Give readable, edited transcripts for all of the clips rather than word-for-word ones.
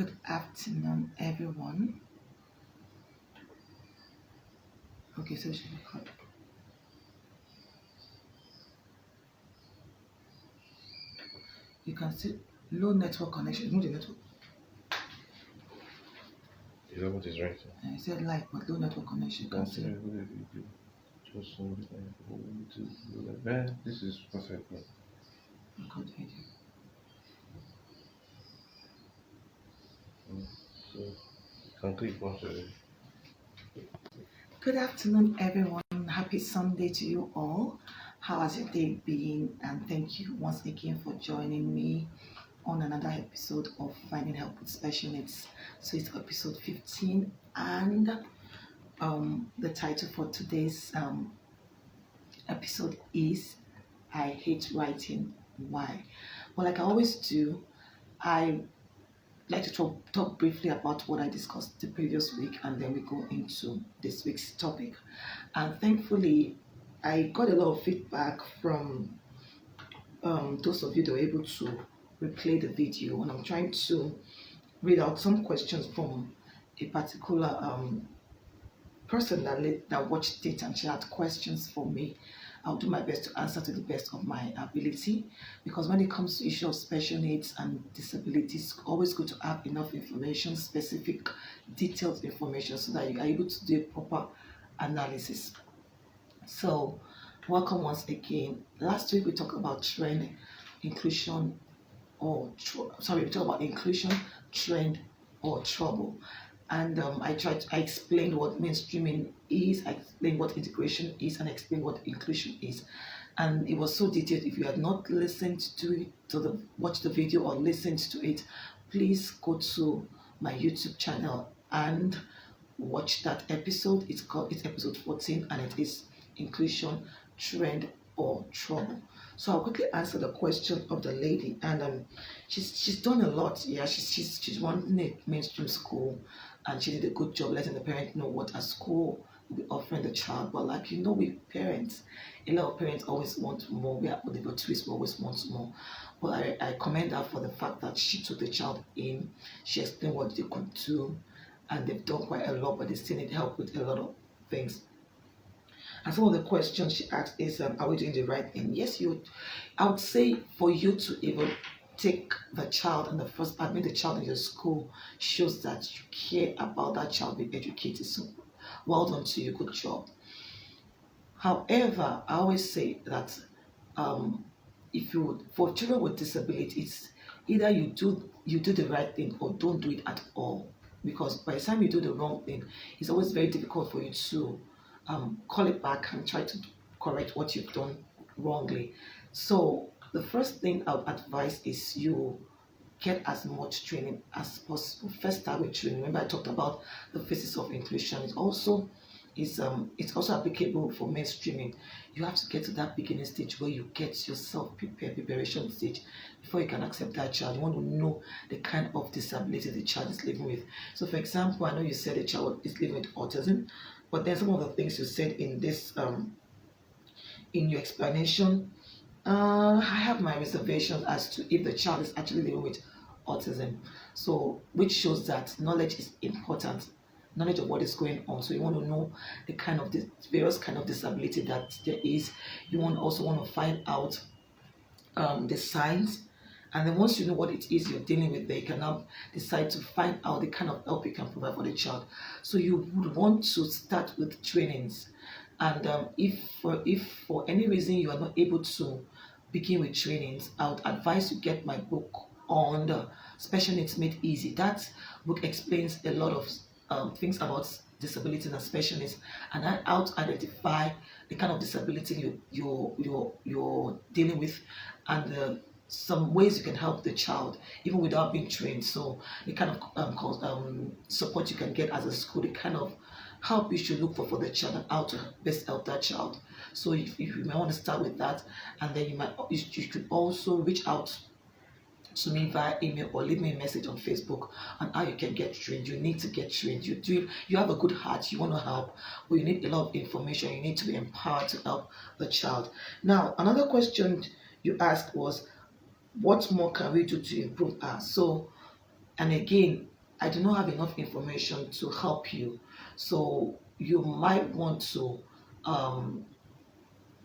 Good afternoon, everyone. Okay, so should record. You can see low network connection. Move the network. Is that what is right? I said live, but low network connection. You can see. Just something to man, this is perfect. Record video. So you can click once already. Good afternoon, everyone. Happy Sunday to you all. How has your day been? And thank you once again for joining me on another episode of Finding Help with Special Needs. So it's episode 15, and the title for today's episode is I Hate Writing. Why? Well, like I always do, I like to talk briefly about what I discussed the previous week, and then we go into this week's topic. And thankfully, I got a lot of feedback from those of you that were able to replay the video, and I'm trying to read out some questions from a particular person that watched it, and she had questions for me. I'll do my best to answer to the best of my ability, because when it comes to issue of special needs and disabilities, it's always good to have enough information, specific, detailed information, so that you are able to do a proper analysis. So, welcome once again. Last week we talked about trend, inclusion, we talked about inclusion, trend, or trouble. And I explained what mainstreaming is, I explained what integration is, and I explained what inclusion is. And it was so detailed. If you had not listened to it, watch the video or listened to it, please go to my YouTube channel and watch that episode. It's episode 14, and it is inclusion, trend, or trouble. So I'll quickly answer the question of the lady, and she's done a lot. Yeah, she's running a mainstream school, and she did a good job letting the parent know what a school will be offering the child. But like we parents, a lot of parents always want more. We are the twist, we always want more. Well, I commend her for the fact that she took the child in. She explained what they could do, and they've done quite a lot, but they still need help with a lot of things. And some of the questions she asked is, are we doing the right thing? Yes, I would say for you to even take the child in the first, admit the child in your school shows that you care about that child being educated. So well done to you, good job. However, I always say that for children with disabilities, either you do the right thing or don't do it at all. Because by the time you do the wrong thing, it's always very difficult for you to call it back and try to correct what you've done wrongly. So the first thing I would advise is you get as much training as possible. First, start with training. Remember, I talked about the phases of inclusion. It's also applicable for mainstreaming. You have to get to that beginning stage where you get yourself preparation stage before you can accept that child. You want to know the kind of disability the child is living with. So, for example, I know you said the child is living with autism, but then some of the things you said in this in your explanation, I have my reservations as to if the child is actually living with autism. So, which shows that knowledge is important, knowledge of what is going on. So you want to know the various kind of disability that there is. You also want to find out the signs, and then once you know what it is you're dealing with, you can now decide to find out the kind of help you can provide for the child. So you would want to start with trainings, and if for any reason you are not able to begin with trainings, I would advise you get my book on the Special Needs Made Easy. That book explains a lot of things about disabilities and special needs, and how to identify the kind of disability you're dealing with, and some ways you can help the child even without being trained. So the kind of support you can get as a school, the kind of help you should look for the child, and how to best help that child. So if you might want to start with that, and then you could also reach out to me via email or leave me a message on Facebook on how you can get trained. You need to get trained. You have a good heart, you want to help, but you need a lot of information. You need to be empowered to help the child. Now, another question you asked was, what more can we do to improve us? So, and again, I do not have enough information to help you. So you might want to um,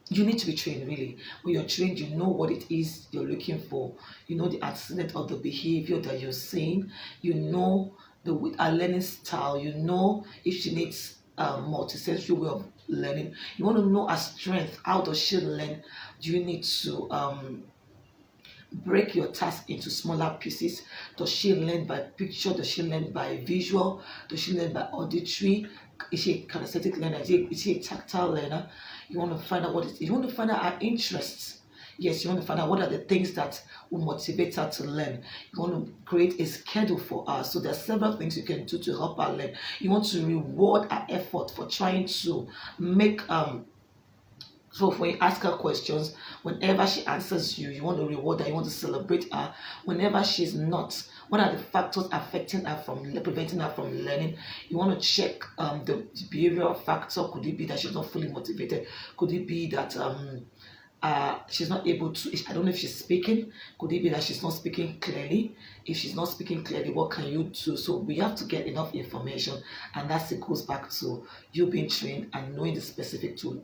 you need to be trained really. When you're trained, you know what it is you're looking for. You know the antecedent of the behavior that you're seeing. You know the learning style. You know if she needs a multisensory way of learning. You want to know her strength. How does she learn? Do you need to break your task into smaller pieces? Does she learn by picture? Does she learn by visual? Does she learn by auditory? Is she a kinesthetic learner? Is she a tactile learner? You want to find out what it is. You want to find out her interests. Yes, you want to find out what are the things that will motivate her to learn. You want to create a schedule for her. So there are several things you can do to help her learn. You want to reward her effort for trying to make so when you ask her questions, whenever she answers you, you want to reward her, you want to celebrate her. Whenever she's not, what are the factors affecting her from preventing her from learning? You want to check the behavioral factor. Could it be that she's not fully motivated? Could it be that she's not able to, I don't know if she's speaking. Could it be that she's not speaking clearly? If she's not speaking clearly, what can you do? So we have to get enough information, and that's it goes back to you being trained and knowing the specific tool.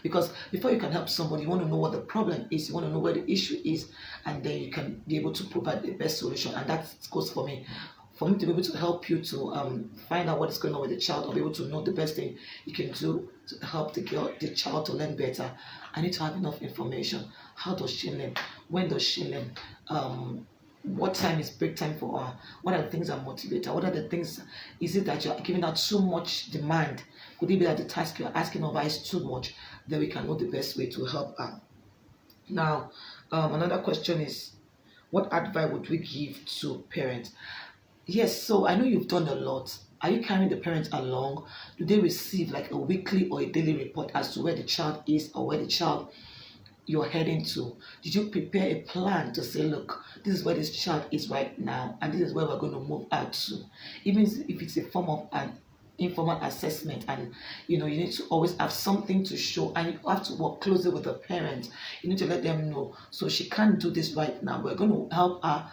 Because before you can help somebody, you want to know what the problem is, you want to know where the issue is, and then you can be able to provide the best solution. And that goes for me. For me to be able to help you to find out what is going on with the child, or be able to know the best thing you can do to help the child to learn better, I need to have enough information. How does she learn? When does she learn? What time is break time for her? What are the things that motivate her? What are the things? Is it that you're giving her too much demand? Could it be that the task you're asking of her is too much? Then we can know the best way to help her. Now, another question is, what advice would we give to parents? Yes, so I know you've done a lot. Are you carrying the parents along? Do they receive like a weekly or a daily report as to where the child is or where the child you're heading to? Did you prepare a plan to say, look, this is where this child is right now, and this is where we're going to move out to? Even if it's a form of an informal assessment, and you know, you need to always have something to show, and you have to work closely with the parents. You need to let them know, so she can't do this right now. We're going to help her.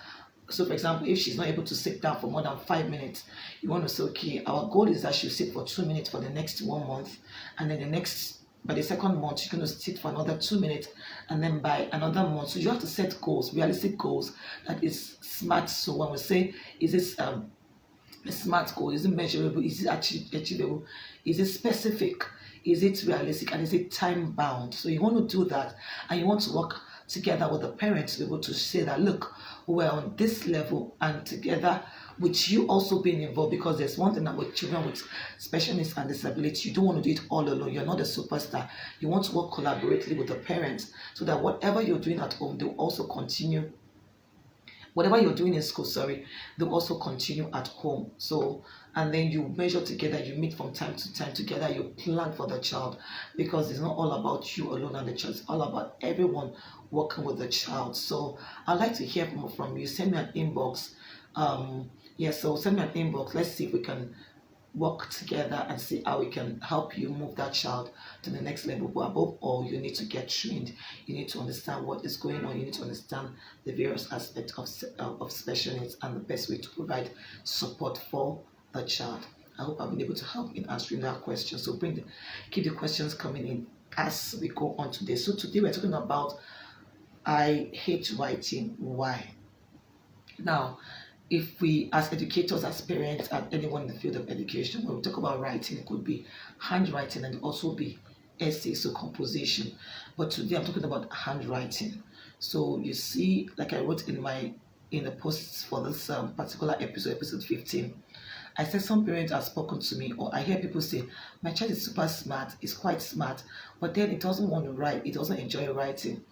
So, for example, if she's not able to sit down for more than 5 minutes, you want to say, okay, our goal is that she'll sit for 2 minutes for the next 1 month, and then by the second month, she's going to sit for another 2 minutes, and then by another month. So you have to set goals, realistic goals that is smart. So when we say, is this a smart goal? Is it measurable? Is it achievable? Is it specific? Is it realistic? And is it time bound? So you want to do that, and you want to work together with the parents to be able to say that, look, we're on this level, and together with you also being involved, because there's one thing that with children with special needs and disability, you don't want to do it all alone. You're not a superstar. You want to work collaboratively with the parents so that whatever you're doing at home, they'll also continue. Whatever you're doing in school, they'll also continue at home. So, and then you measure together, you meet from time to time together, you plan for the child, because it's not all about you alone and the child, it's all about everyone working with the child. So I'd like to hear from you. Send me an inbox. So send me an inbox. Let's see if we can work together and see how we can help you move that child to the next level. But above all, you need to get trained. You need to understand what is going on. You need to understand the various aspects of special needs and the best way to provide support for the child. I hope I've been able to help in answering that question. So keep the questions coming in as we go on today. So today we're talking about I hate writing. Why? Now, if we, as educators, as parents, and anyone in the field of education, when we talk about writing, it could be handwriting and also be essays, so composition. But today I'm talking about handwriting. So you see, like I wrote in the posts for this particular episode 15, I said some parents have spoken to me, or I hear people say, my child is super smart, is quite smart, but then it doesn't want to write, it doesn't enjoy writing.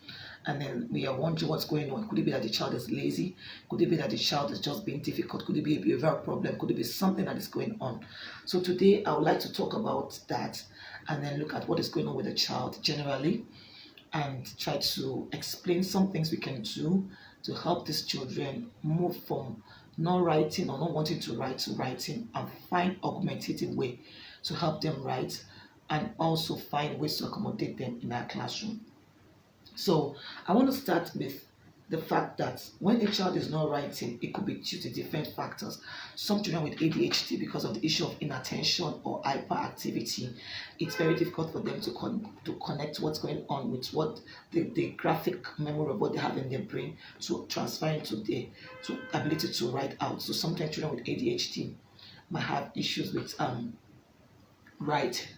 And then we are wondering what's going on. Could it be that the child is lazy? Could it be that the child is just being difficult? Could it be a behavioral problem? Could it be something that is going on? So today I would like to talk about that, and then look at what is going on with the child generally, and try to explain some things we can do to help these children move from not writing or not wanting to write to writing, and find augmentative way to help them write, and also find ways to accommodate them in our classroom. So I want to start with the fact that when a child is not writing, it could be due to different factors. Some children with ADHD, because of the issue of inattention or hyperactivity, it's very difficult for them to connect what's going on with what the graphic memory of what they have in their brain to transfer into the to ability to write out. So sometimes children with ADHD might have issues with writing.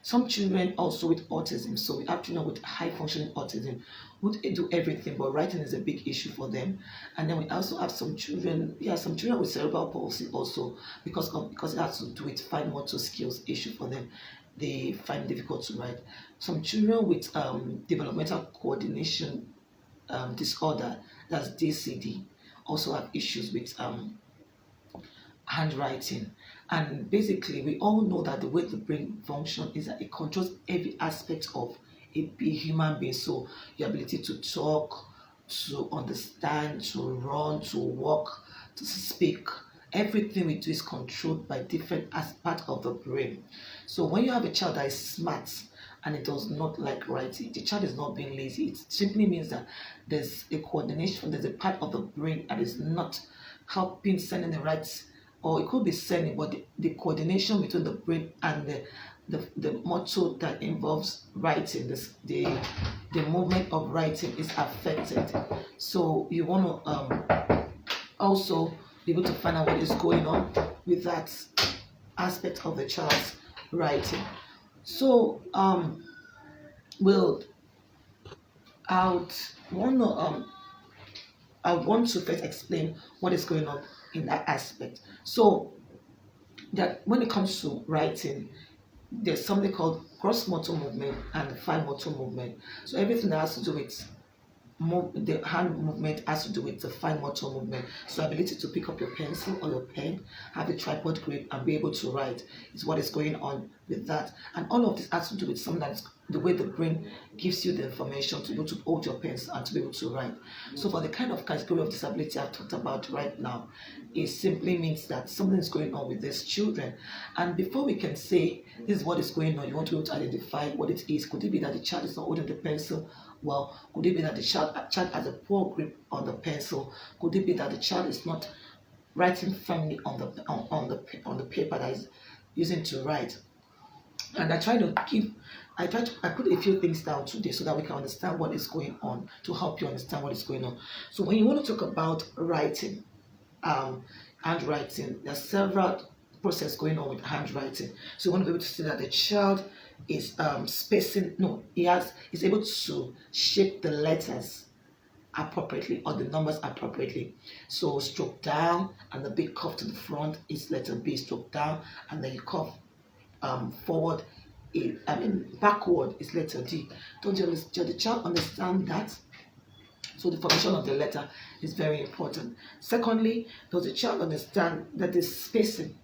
Some children also with autism, so we have children with high functioning autism would do everything, but writing is a big issue for them. And then we also have some children, some children with cerebral palsy also, because it has to do with fine motor skills issue for them. They find it difficult to write. Some children with developmental coordination disorder, that's DCD, also have issues with handwriting. And basically, we all know that the way the brain functions is that it controls every aspect of a human being. So your ability to talk, to understand, to run, to walk, to speak. Everything we do is controlled by different aspects of the brain. So when you have a child that is smart and it does not like writing, the child is not being lazy. It simply means that there's a coordination, there's a part of the brain that is not helping sending the right, or it could be sending, but the coordination between the brain and the motor that involves writing, the movement of writing is affected. So you want to also be able to find out what is going on with that aspect of the child's writing. So will I would want to I want to first explain what is going on in that aspect. So that when it comes to writing, there's something called gross motor movement and fine motor movement. So everything that has to do with the hand movement has to do with the fine motor movement. So ability to pick up your pencil or your pen, have a tripod grip, and be able to write is what is going on with that. And all of this has to do with something that's the way the brain gives you the information to be able to hold your pencil and to be able to write. So for the kind of category of disability I've talked about right now, it simply means that something is going on with these children. And before we can say this is what is going on, you want to be able to identify what it is. Could it be that the child is not holding the pencil well? Could it be that the child has a poor grip on the pencil? Could it be that the child is not writing firmly on the paper that is using to write? And I put a few things down today so that we can understand what is going on, to help you understand what is going on. So when you want to talk about writing, handwriting, there's several process going on with handwriting. So you want to be able to see that the child is spacing. No, is able to shape the letters appropriately or the numbers appropriately. So stroke down and the big curve to the front is letter B. Stroke down and then you curve forward. Backward is letter D. Don't the child understand that? So the formation of the letter is very important. Secondly, does the child understand that the spacing,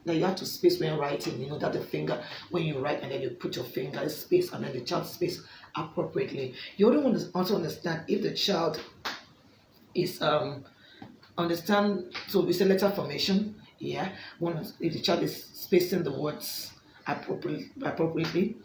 that you have to space when writing, that the finger, when you write and then you put your finger in space and then the child space appropriately. You also understand if the child is understand, so we say letter formation, if the child is spacing the words appropriately.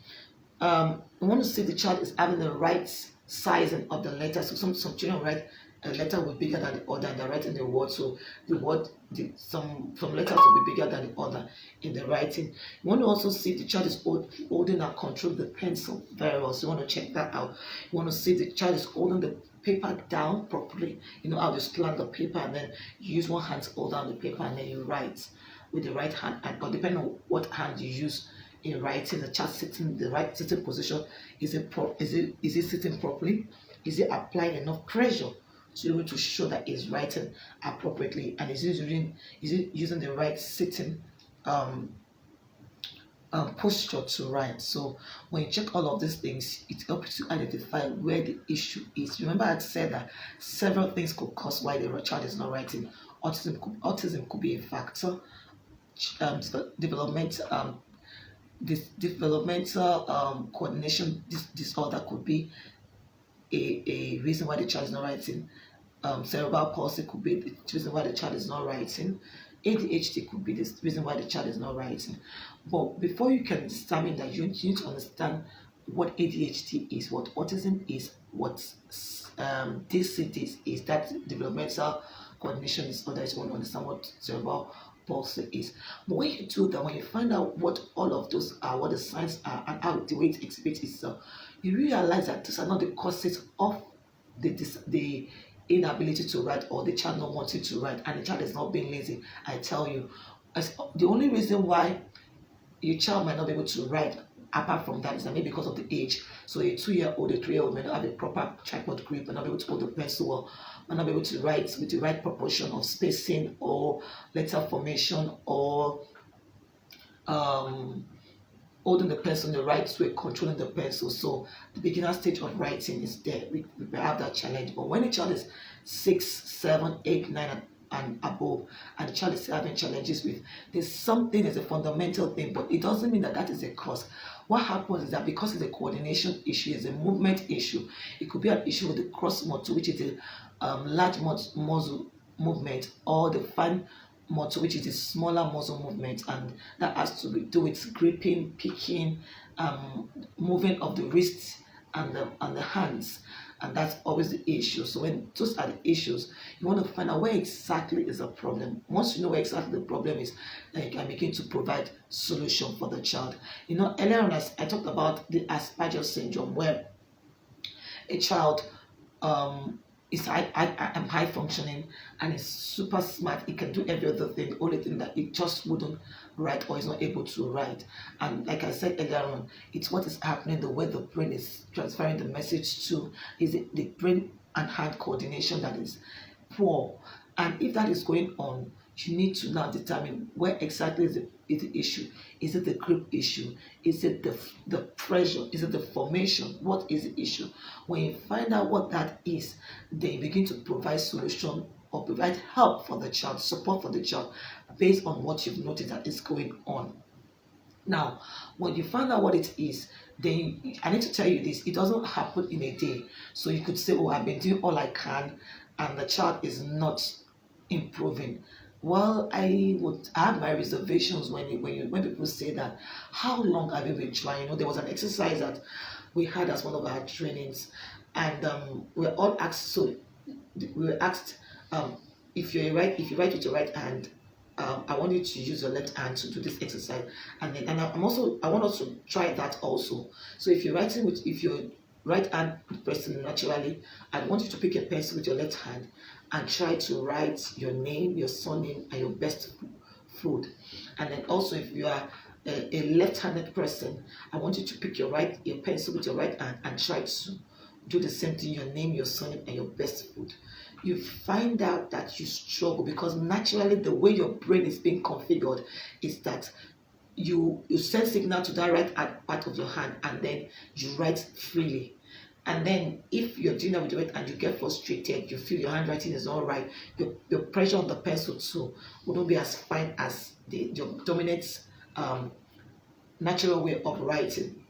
We want to see the child is having the right sizing of the letter. So some children write a letter will be bigger than the other and they're writing the word. So the word, some letters will be bigger than the other in the writing. You want to also see the child is holding and control the pencil very well. So you want to check that out. You want to see the child is holding the paper down properly. How you slant the paper and then you use one hand to hold down the paper and then you write with the right hand, or depending on what hand you use in writing, the child sitting the right sitting position. Is it sitting properly? Is it applying enough pressure to be able to show that it's writing appropriately? And is it using the right sitting posture to write? So when you check all of these things, it helps you identify where the issue is. Remember I said that several things could cause why the child is not writing. Autism could be a factor. Developmental coordination disorder could be a reason why the child is not writing. Cerebral palsy could be the reason why the child is not writing. ADHD could be the reason why the child is not writing. But before you can determine that, you need to understand what ADHD is, what autism is, what DCD is, that developmental coordination disorder, is want to understand what cerebral palsy is. But when you do that, when you find out what all of those are, what the signs are, and how the way it exhibits itself, you realize that these are not the causes of the inability to write, or the child not wanting to write, and the child is not being lazy. I tell you, the only reason why your child might not be able to write apart from that is that maybe because of the age. So a 2-year-old, a 3-year-old may not have a proper tripod grip, may not be able to hold the pencil well, may not be able to write with the right proportion of spacing or letter formation, or um, holding the pencil in the right way, controlling the pencil. So the beginner stage of writing is there. We have that challenge. But when a child is 6, 7, 8, 9, and above, and the child is having challenges with, there's something, is a fundamental thing, but it doesn't mean that that is a cause. What happens is that because it's a coordination issue, it's a movement issue, it could be an issue with the cross motor, which is a large muscle movement, or the fine motor, which is a smaller muscle movement, and that has to do with gripping, picking, moving of the wrists and the hands, and that's always the issue. So when those are the issues, you want to find out where exactly is the problem. Once you know where exactly the problem is, then you can begin to provide solution for the child. Earlier on, as I talked about the Asperger syndrome, where a child is high functioning and is super smart. It can do every other thing. The only thing that it just wouldn't write, or is not able to write. And like I said earlier on, it's what is happening, the way the brain is transferring the message to, is it the brain and hand coordination that is poor. And if that is going on, you need to now determine where exactly is the issue. Is it the grip issue? Is it the pressure? Is it the formation? What is the issue? When you find out what that is, then you begin to provide solution or provide help for the child, support for the child, based on what you've noticed that is going on. Now, when you find out what it is, then I need to tell you this, it doesn't happen in a day. So you could say, oh, I've been doing all I can, and the child is not improving. Well, I have my reservations when people say that. How long have you been trying? There was an exercise that we had as one of our trainings, and we were all asked. So we were asked, if you write with your right hand, I want you to use your left hand to do this exercise, and I want us to try that also. So if you're writing if your right hand person naturally, I want you to pick a pencil with your left hand and try to write your name, your surname, and your best food. And then also, if you are a left-handed person, I want you to pick your pencil with your right hand and try to do the same thing, your name, your surname, and your best food. You find out that you struggle because naturally the way your brain is being configured is that you send signal to that right part of your hand, and then you write freely. And then if you're doing that with your right and you get frustrated, you feel your handwriting is all right, your pressure on the pencil too wouldn't be as fine as your dominant natural way of writing.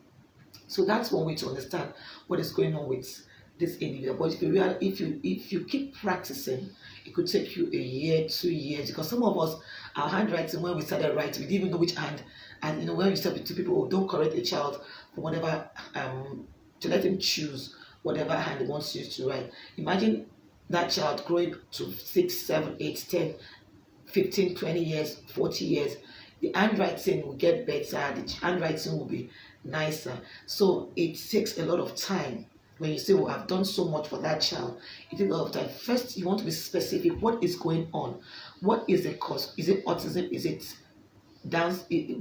So that's one way to understand what is going on with this individual. But if you keep practicing, it could take you a year, 2 years, because some of us, our handwriting, when we started writing, we didn't even know which hand. And when we said to people, oh, don't correct a child for whatever, to let him choose whatever hand he wants you to write. Imagine that child growing to 6, 7, 8, 10, 15, 20 years, 40 years. The handwriting will get better, the handwriting will be nicer. So it takes a lot of time. When you say, well, I've done so much for that child, it takes a lot of time. First, you want to be specific. What is going on? What is the cause? Is it autism? Is it Down?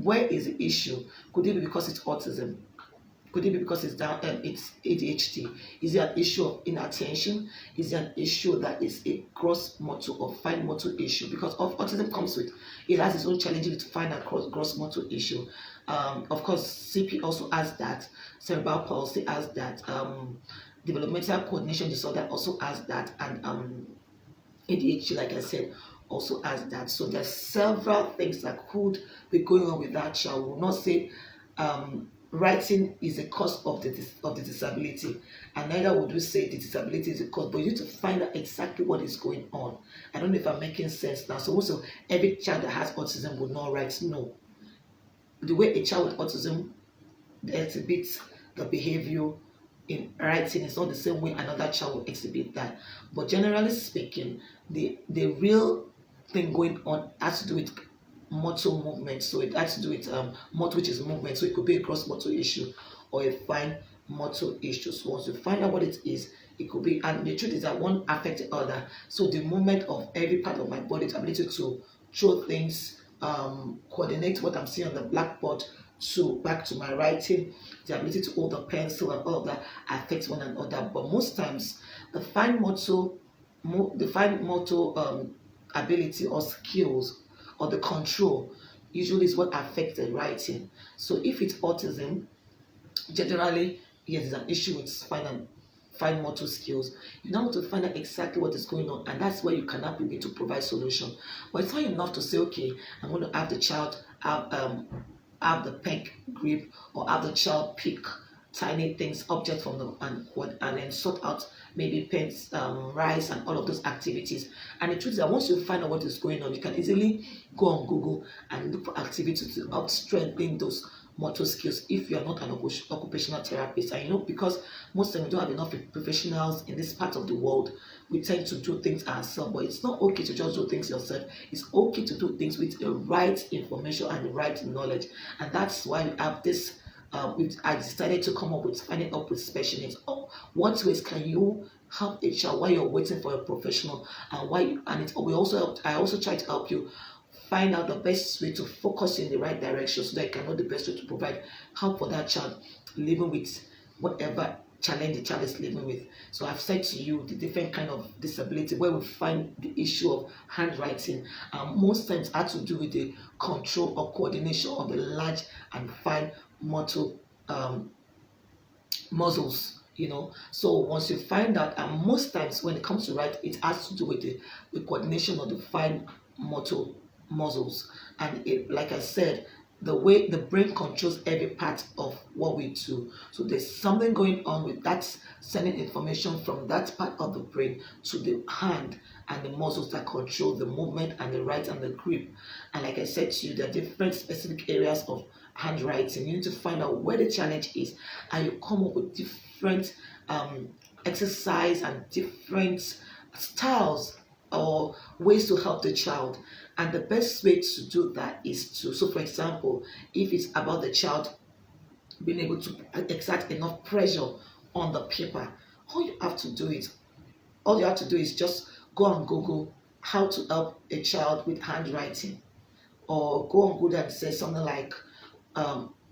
Where is the issue? Could it be because it's autism? Could it be because it's ADHD? Is it an issue of inattention? Is it an issue that is a gross motor or fine motor issue? Because autism comes with, it has its own challenges with fine and gross motor issue. Of course, CP also has that. Cerebral palsy has that. Developmental coordination disorder also has that. And ADHD, like I said, also has that. So there's several things that could be going on with that child. We will not say writing is a cause of the disability, and neither would we say the disability is a cause, but you need to find out exactly what is going on. I don't know if I'm making sense now. So also, every child that has autism would not write. No. The way a child with autism exhibits the behavior in writing is not the same way another child will exhibit that. But generally speaking, the real thing going on has to do with motor movement. So it has to do with motor, which is movement. So it could be a cross motor issue or a fine motor issue. So once you find out what it is, it could be, and the truth is that one affects the other. So the movement of every part of my body, the ability to throw things, coordinate what I'm seeing on the blackboard to back to my writing, the ability to hold the pencil and all of that affects one another. But most times, the fine motor, ability or skills or the control usually is what affects the writing. So if it's autism, generally, yes, there's an issue with fine motor skills. You now want to find out exactly what is going on, and that's where you cannot begin to provide solution. But it's not enough to say, okay, I'm going to have the child have the pen grip or have the child pick tiny things, objects from the and then sort out maybe pens, rice, and all of those activities. And the truth is that once you find out what is going on, you can easily go on Google and look for activities to help strengthen those motor skills if you are not an occupational therapist. And because most of them don't have enough professionals in this part of the world, we tend to do things ourselves. But it's not okay to just do things yourself. It's okay to do things with the right information and the right knowledge. And that's why we have this. I decided to come up with finding up with special needs. What ways can you help a child while you're waiting for a professional, and why? And we also helped. I also try to help you find out the best way to focus in the right direction so that you can know the best way to provide help for that child living with whatever challenge the child is living with. So I've said to you the different kind of disability where we find the issue of handwriting, most times had to do with the control or coordination of the large and fine motor muscles. So once you find that, and most times when it comes to write, it has to do with the coordination of the fine motor muscles. And like I said, the way the brain controls every part of what we do. So there's something going on with that, sending information from that part of the brain to the hand and the muscles that control the movement and the write and the grip. And like I said to you, there are different specific areas of handwriting. You need to find out where the challenge is, and you come up with different exercise and different styles or ways to help the child. And the best way to do that is so for example, if it's about the child being able to exert enough pressure on the paper, all you have to do is just go on Google how to help a child with handwriting, or go on Google and say something like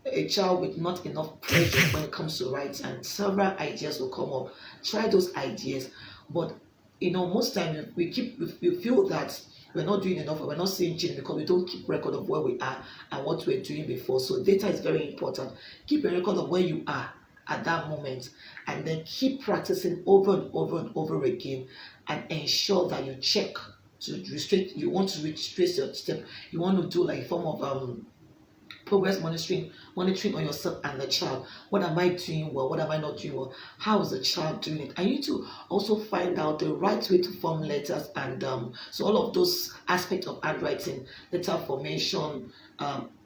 a child with not enough pressure when it comes to writing, and several ideas will come up. Try those ideas. But most times we feel that we're not doing enough, or we're not seeing change because we don't keep record of where we are and what we're doing before. So data is very important. Keep a record of where you are at that moment, and then keep practicing over and over and over again, and ensure that you check to restrict. You want to retrace your step. You want to do like a form of progress monitoring on yourself and the child. What am I doing well? What am I not doing well? How is the child doing it? And you need to also find out the right way to form letters, and so all of those aspects of handwriting, letter formation,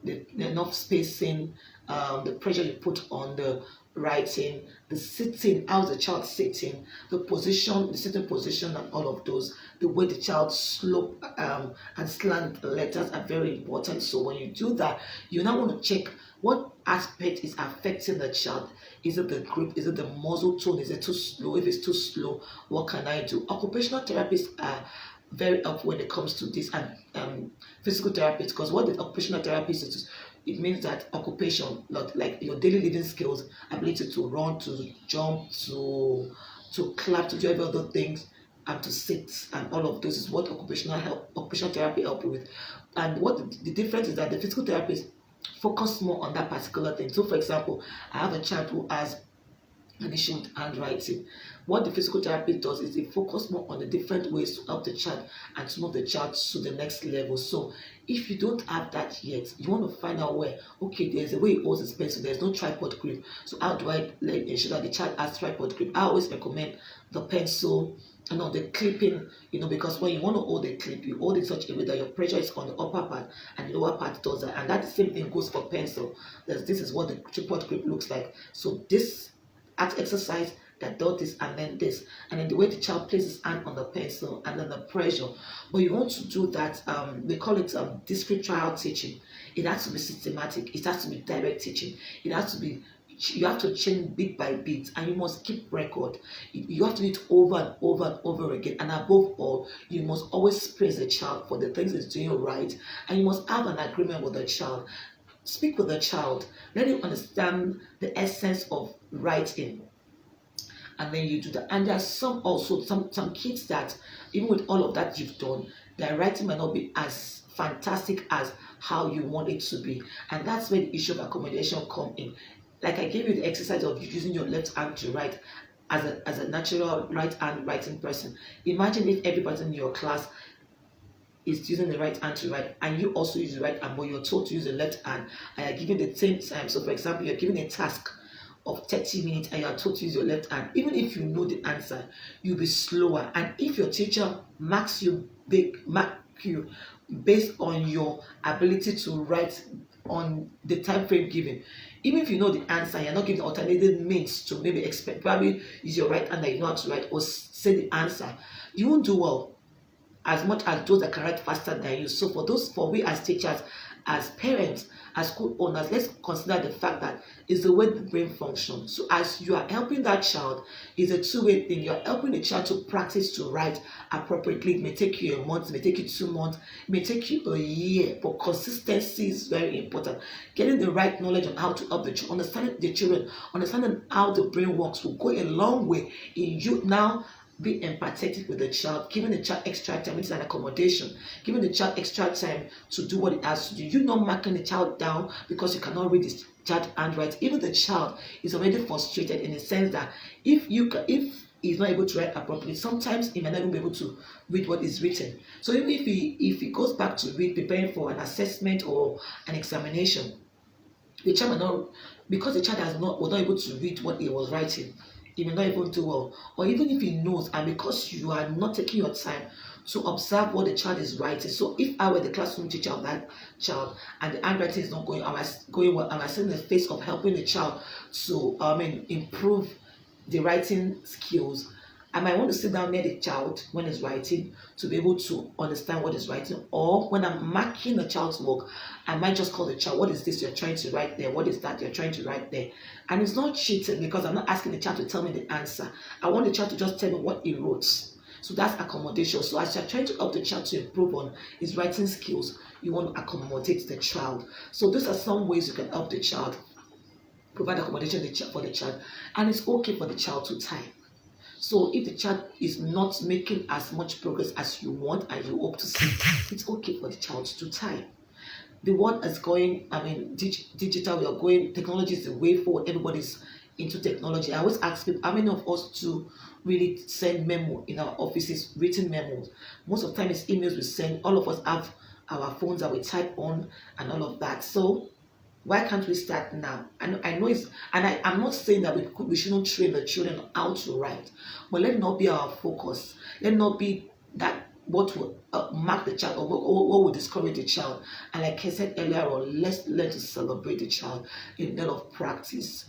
the enough spacing, the pressure you put on the writing, the sitting, how's the child sitting, the sitting position, and all of those, the way the child slope and slant the letters are very important. So when you do that, you now want to check what aspect is affecting the child. Is it the grip? Is it the muscle tone? Is it too slow? If it's too slow, what can I do? Occupational therapists are very helpful when it comes to this, and physical therapists, because what the occupational therapist is, it means that occupation, like your daily living skills, ability to run, to jump, to clap, to do every other things, and to sit, and all of this is what occupational therapy help you with. And what the difference is that the physical therapist focus more on that particular thing. So for example, I have a child who has an issue with handwriting. What the physical therapist does is they focus more on the different ways to help the child and to move the child to the next level. So if you don't have that yet, you want to find out where, okay, there's a way it holds his pencil, there's no tripod grip. So how do I ensure that the child has tripod grip? I always recommend the pencil, the clipping, because when you want to hold the clip, you hold it such a way that your pressure is on the upper part and the lower part does that. And that same thing goes for pencil. This is what the tripod grip looks like. So this act exercise that does this and then this, and then the way the child places his hand on the pencil and then the pressure. But you want to do that, they call it discrete trial teaching. It has to be systematic, it has to be direct teaching, it has to be, you have to change bit by bit, and you must keep record. You have to do it over and over and over again, and above all, you must always praise the child for the things he's doing right, and you must have an agreement with the child. Speak with the child, let him understand the essence of writing, and then you do that. And there are some kids that, even with all of that you've done, their writing might not be as fantastic as how you want it to be, and that's where the issue of accommodation come in. Like I gave you the exercise of using your left hand to write as a natural right hand writing person. Imagine if everybody in your class is using the right hand to write, and you also use the right hand, but you're told to use the left hand, and you're given the same time. So, for example, you're given a task of 30 minutes and you are told to use your left hand. Even if you know the answer, you'll be slower. And if your teacher mark you based on your ability to write on the time frame given, even if you know the answer, you're not given alternative means to maybe expect, probably use your right hand that you know how to write or say the answer, you won't do well as much as those that can write faster than you. So for we as teachers, as parents, as school owners, let's consider the fact that it's the way the brain functions. So as you are helping that child, it's a two-way thing. You're helping the child to practice to write appropriately. It may take you a month, it may take you 2 months, it may take you a year, but consistency is very important. Getting the right knowledge on how to help the child, understanding the children, understanding how the brain works will go a long way in you now be empathetic with the child, giving the child extra time, it's an accommodation, giving the child extra time to do what it has to do. You're not marking the child down because you cannot read this child handwriting. Even the child is already frustrated in the sense that if he's not able to write appropriately, sometimes he might not even be able to read what is written. So even if he goes back to read, preparing for an assessment or an examination, the child might not, because the child was not able to read what he was writing, he may not even do well. Or even if he knows, and because you are not taking your time to observe what the child is writing. So if I were the classroom teacher of that child and the handwriting is not going well, am I seeing the face of helping the child to improve the writing skills? I might want to sit down near the child when he's writing to be able to understand what he's writing. Or when I'm marking the child's work, I might just call the child, what is this you're trying to write there? What is that you're trying to write there? And it's not cheating because I'm not asking the child to tell me the answer. I want the child to just tell me what he wrote. So that's accommodation. So as you're trying to help the child to improve on his writing skills, you want to accommodate the child. So these are some ways you can help the child, provide accommodation for the child. And it's okay for the child to type. So if the child is not making as much progress as you want and you hope to see, it's okay for the child to type. The world is going, digital, we are going, technology is the way forward, everybody's into technology. I always ask people, how many of us to really send memo in our offices, written memos? Most of the time it's emails we send. All of us have our phones that we type on and all of that. So why can't we start now? I know it's, and I'm not saying that we shouldn't train the children on how to write, but let it not be our focus. Let it not be that what will mark the child or what will discourage the child. And like I said earlier on, let's learn to celebrate the child instead of practice.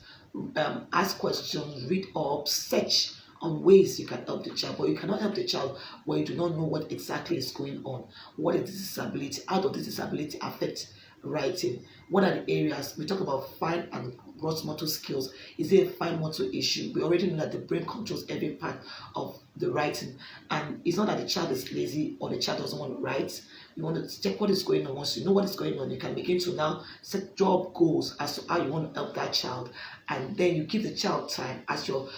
Ask questions, read up, search on ways you can help the child, but you cannot help the child when you do not know what exactly is going on. What is the disability? How does this disability affect writing? What are the areas? We talk about fine and gross motor skills. Is there a fine motor issue? We already know that the brain controls every part of the writing, and it's not that the child is lazy or the child doesn't want to write. You want to check what is going on. Once you know what is going on, you can begin to now set job goals as to how you want to help that child, and then you give the child time as you're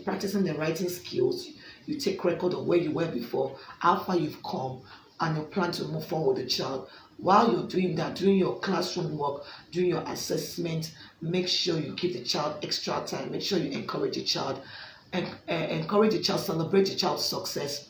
practicing the writing skills. You take record of where you were before, how far you've come, and you plan to move forward with the child. While you're doing that, doing your classroom work, doing your assessment, make sure you give the child extra time. Make sure you encourage the child, encourage the child, celebrate the child's success.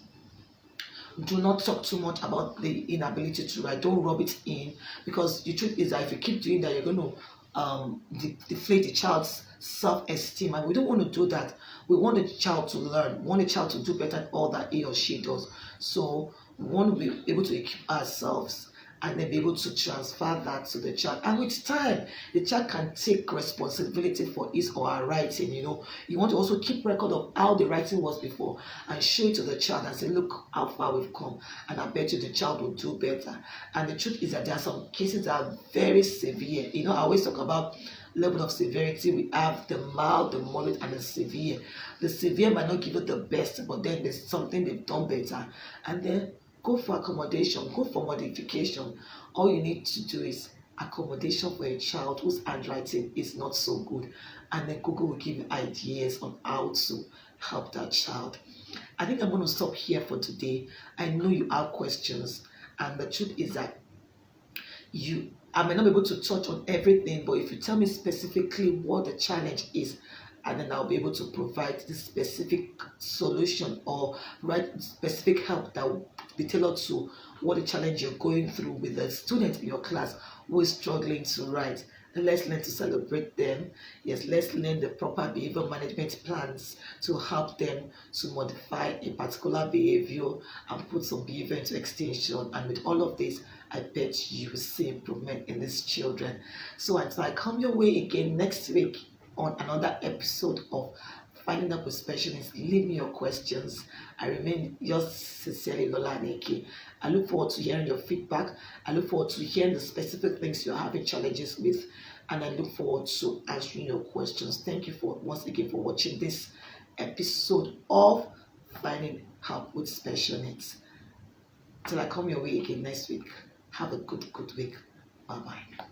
Do not talk too much about the inability to write. Don't rub it in, because the truth is that if you keep doing that, you're going to deflate the child's self-esteem, and we don't want to do that. We want the child to learn. We want the child to do better at all that he or she does. So we want to be able to equip ourselves and then be able to transfer that to the child. And with time, the child can take responsibility for his or her writing. You want to also keep record of how the writing was before and show it to the child and say, look how far we've come. And I bet you the child will do better. And the truth is that there are some cases that are very severe. I always talk about level of severity. We have the mild, the moderate, and the severe. The severe might not give you the best, but then there's something they've done better. And then go for accommodation, go for modification. All you need to do is accommodation for a child whose handwriting is not so good. And then Google will give you ideas on how to help that child. I think I'm going to stop here for today. I know you have questions, and the truth is that I may not be able to touch on everything, but if you tell me specifically what the challenge is, and then I'll be able to provide the specific solution or provide specific help that will be tailored to what the challenge you're going through with the student in your class who is struggling to write. And let's learn to celebrate them. Yes, let's learn the proper behavior management plans to help them to modify a particular behavior and put some behavior into extinction. And with all of this, I bet you will see improvement in these children. So until I come your way again next week on another episode of Finding Up with Specialists, leave me your questions. I remain yours sincerely, Lola Aneke. I look forward to hearing your feedback. I look forward to hearing the specific things you're having challenges with, and I look forward to answering your questions. Thank you once again for watching this episode of Finding Help with Special Needs. Till I come your way again next week. Have a good week. Bye-bye.